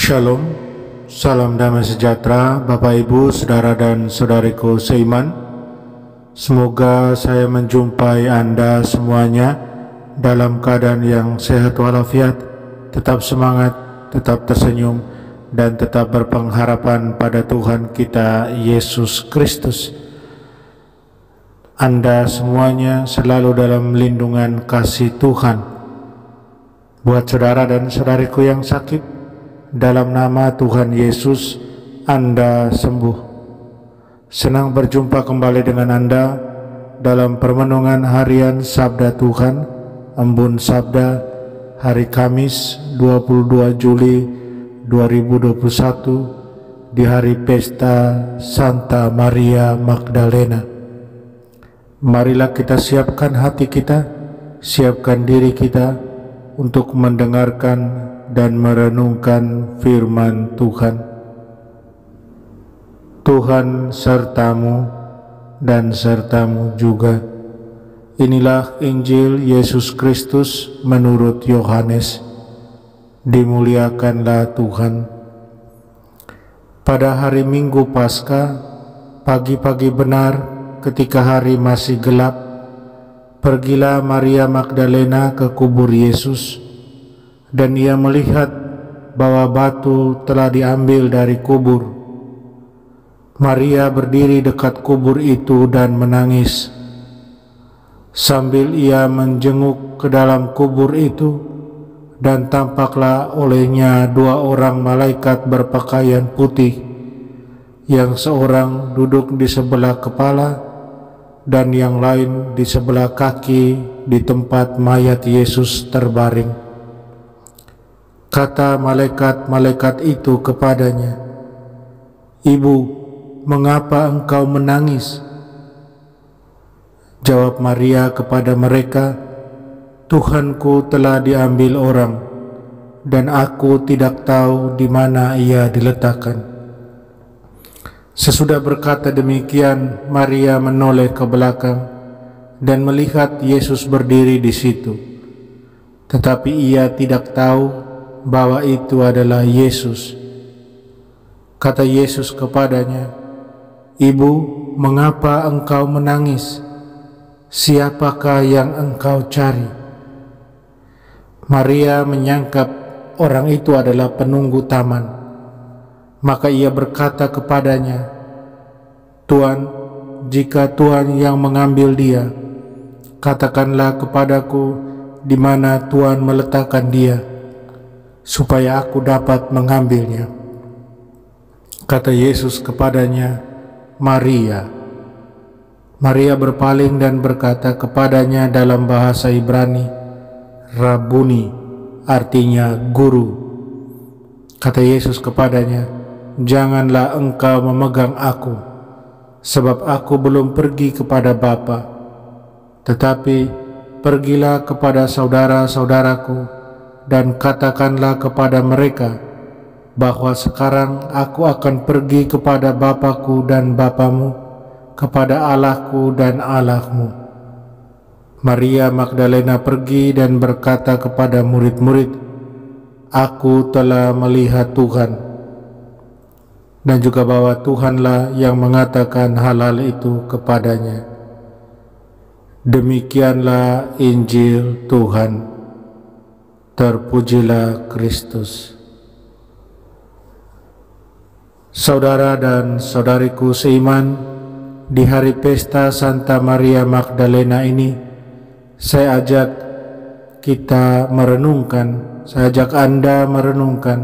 Shalom, salam damai sejahtera Bapak Ibu, Saudara dan Saudariku seiman. Semoga saya menjumpai Anda semuanya dalam keadaan yang sehat walafiat, tetap semangat, tetap tersenyum, dan tetap berpengharapan pada Tuhan kita Yesus Kristus. Anda semuanya selalu dalam lindungan kasih Tuhan. Buat saudara dan saudariku yang sakit, dalam nama Tuhan Yesus, Anda sembuh. Senang berjumpa kembali dengan Anda dalam permenungan harian Sabda Tuhan, Embun Sabda, hari Kamis 22 Juli 2021, di hari pesta Santa Maria Magdalena. Marilah kita siapkan hati kita, siapkan diri kita untuk mendengarkan dan merenungkan firman Tuhan. Tuhan sertamu dan sertamu juga. Inilah Injil Yesus Kristus menurut Yohanes. Dimuliakanlah Tuhan. Pada hari Minggu Paskah, pagi-pagi benar ketika hari masih gelap, pergilah Maria Magdalena ke kubur Yesus, dan ia melihat bahwa batu telah diambil dari kubur. Maria berdiri dekat kubur itu dan menangis. Sambil ia menjenguk ke dalam kubur itu, dan tampaklah olehnya dua orang malaikat berpakaian putih, yang seorang duduk di sebelah kepala dan yang lain di sebelah kaki di tempat mayat Yesus terbaring. Kata malaikat-malaikat itu kepadanya, "Ibu, mengapa engkau menangis?" Jawab Maria kepada mereka, "Tuhanku telah diambil orang, dan aku tidak tahu di mana ia diletakkan." Sesudah berkata demikian, Maria menoleh ke belakang dan melihat Yesus berdiri di situ. Tetapi ia tidak tahu bahwa itu adalah Yesus. Kata Yesus kepadanya, "Ibu, mengapa engkau menangis? Siapakah yang engkau cari?" Maria menyangka orang itu adalah penunggu taman. Maka ia berkata kepadanya, "Tuan, jika Tuan yang mengambil dia, katakanlah kepadaku di mana Tuan meletakkan dia, supaya aku dapat mengambilnya." Kata Yesus kepadanya, "Maria." Maria berpaling dan berkata kepadanya dalam bahasa Ibrani, "Rabuni," artinya guru. Kata Yesus kepadanya, "Janganlah engkau memegang aku, sebab aku belum pergi kepada Bapa. Tetapi pergilah kepada saudara-saudaraku dan katakanlah kepada mereka bahwa sekarang aku akan pergi kepada Bapakku dan Bapamu, kepada Allahku dan Allahmu." Maria Magdalena pergi dan berkata kepada murid-murid, "Aku telah melihat Tuhan," dan juga bahwa Tuhanlah yang mengatakan hal-hal itu kepadanya. Demikianlah Injil Tuhan. Terpujilah Kristus. Saudara dan saudariku seiman, di hari pesta Santa Maria Magdalena ini, saya ajak kita merenungkan, saya ajak Anda merenungkan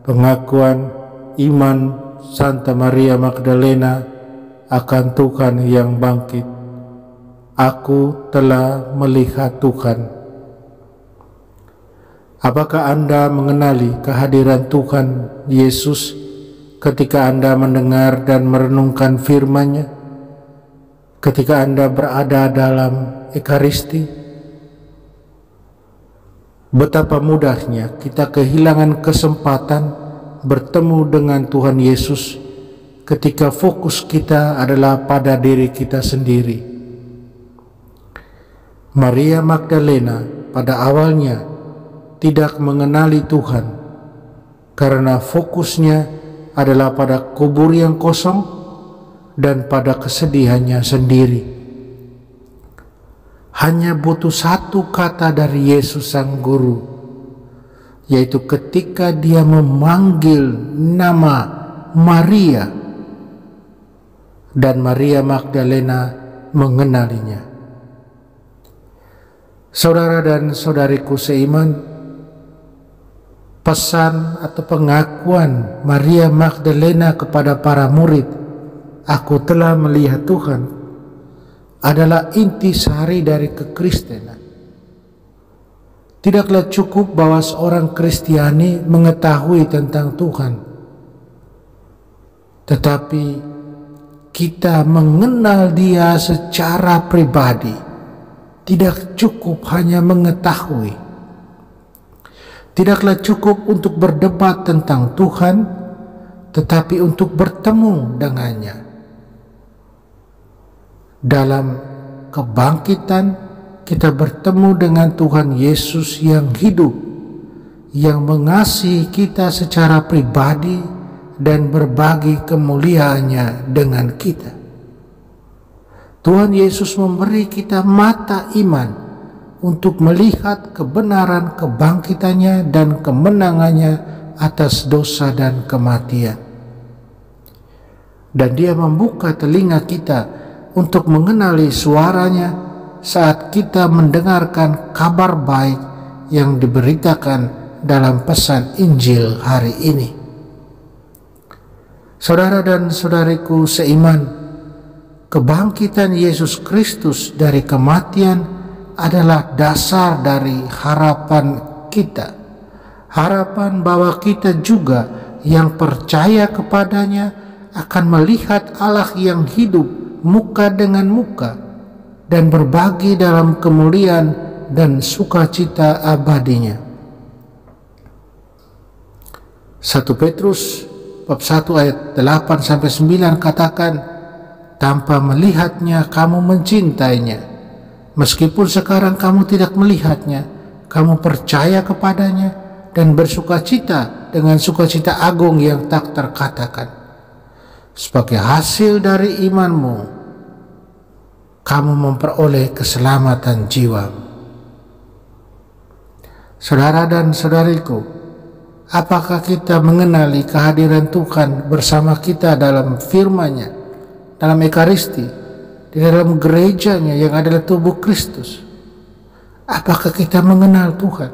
pengakuan iman Santa Maria Magdalena akan Tuhan yang bangkit. Aku telah melihat Tuhan. Apakah Anda mengenali kehadiran Tuhan Yesus ketika Anda mendengar dan merenungkan firman-Nya? Ketika Anda berada dalam Ekaristi? Betapa mudahnya kita kehilangan kesempatan bertemu dengan Tuhan Yesus ketika fokus kita adalah pada diri kita sendiri. Maria Magdalena pada awalnya tidak mengenali Tuhan karena fokusnya adalah pada kubur yang kosong dan pada kesedihannya sendiri. Hanya butuh satu kata dari Yesus Sang Guru, yaitu ketika dia memanggil nama Maria, dan Maria Magdalena mengenalinya. Saudara dan saudariku seiman, pesan atau pengakuan Maria Magdalena kepada para murid, "Aku telah melihat Tuhan," adalah intisari dari kekristenan. Tidaklah cukup bahwa seorang Kristiani mengetahui tentang Tuhan, tetapi kita mengenal Dia secara pribadi. Tidak cukup hanya mengetahui. Tidaklah cukup untuk berdebat tentang Tuhan, tetapi untuk bertemu dengannya. Dalam kebangkitan, kita bertemu dengan Tuhan Yesus yang hidup, yang mengasihi kita secara pribadi dan berbagi kemuliaannya dengan kita. Tuhan Yesus memberi kita mata iman untuk melihat kebenaran kebangkitannya dan kemenangannya atas dosa dan kematian. Dan Dia membuka telinga kita untuk mengenali suaranya saat kita mendengarkan kabar baik yang diberitakan dalam pesan Injil hari ini. Saudara dan saudariku seiman, kebangkitan Yesus Kristus dari kematian adalah dasar dari harapan kita. Harapan bahwa kita juga yang percaya kepadanya akan melihat Allah yang hidup muka dengan muka dan berbagi dalam kemuliaan dan sukacita abadinya. 1 Petrus bab 1 ayat 8-9 katakan, "Tanpa melihatnya kamu mencintainya. Meskipun sekarang kamu tidak melihatnya, kamu percaya kepadanya dan bersukacita dengan sukacita agung yang tak terkatakan. Sebagai hasil dari imanmu, kamu memperoleh keselamatan jiwa." Saudara dan saudariku, apakah kita mengenali kehadiran Tuhan bersama kita dalam firman-Nya, dalam Ekaristi, di dalam gerejanya yang adalah tubuh Kristus? Apakah kita mengenal Tuhan?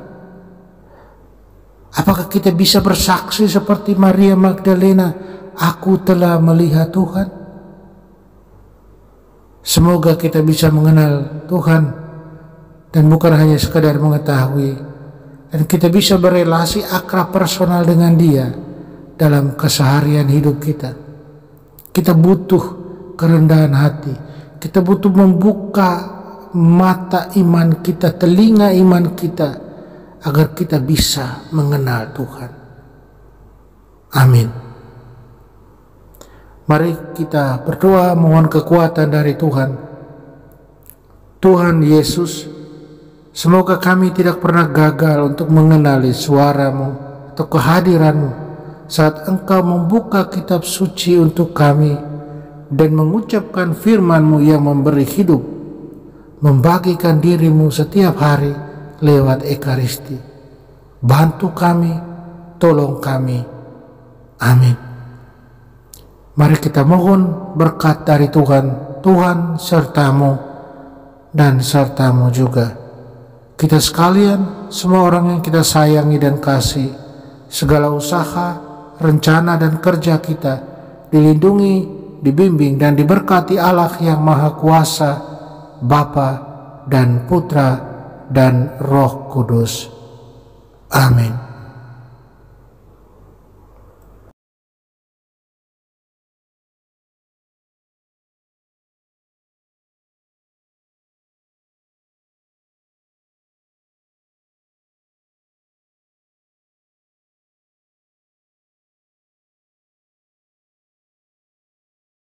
Apakah kita bisa bersaksi seperti Maria Magdalena, "Aku telah melihat Tuhan"? Semoga kita bisa mengenal Tuhan dan bukan hanya sekadar mengetahui, dan kita bisa berelasi akrab personal dengan Dia dalam keseharian hidup kita. Kita butuh kerendahan hati. Kita butuh membuka mata iman kita, telinga iman kita, agar kita bisa mengenal Tuhan. Amin. Mari kita berdoa mohon kekuatan dari Tuhan. Tuhan Yesus, semoga kami tidak pernah gagal untuk mengenali suara-Mu atau kehadiran-Mu saat Engkau membuka kitab suci untuk kami dan mengucapkan firman-Mu yang memberi hidup, membagikan diri-Mu setiap hari lewat Ekaristi. Bantu kami, tolong kami. Amin. Mari kita mohon berkat dari Tuhan. Tuhan sertamu dan sertamu juga. Kita sekalian, semua orang yang kita sayangi dan kasih, segala usaha, rencana dan kerja kita dilindungi, dibimbing dan diberkati Allah yang Maha Kuasa, Bapa dan Putra dan Roh Kudus. Amin.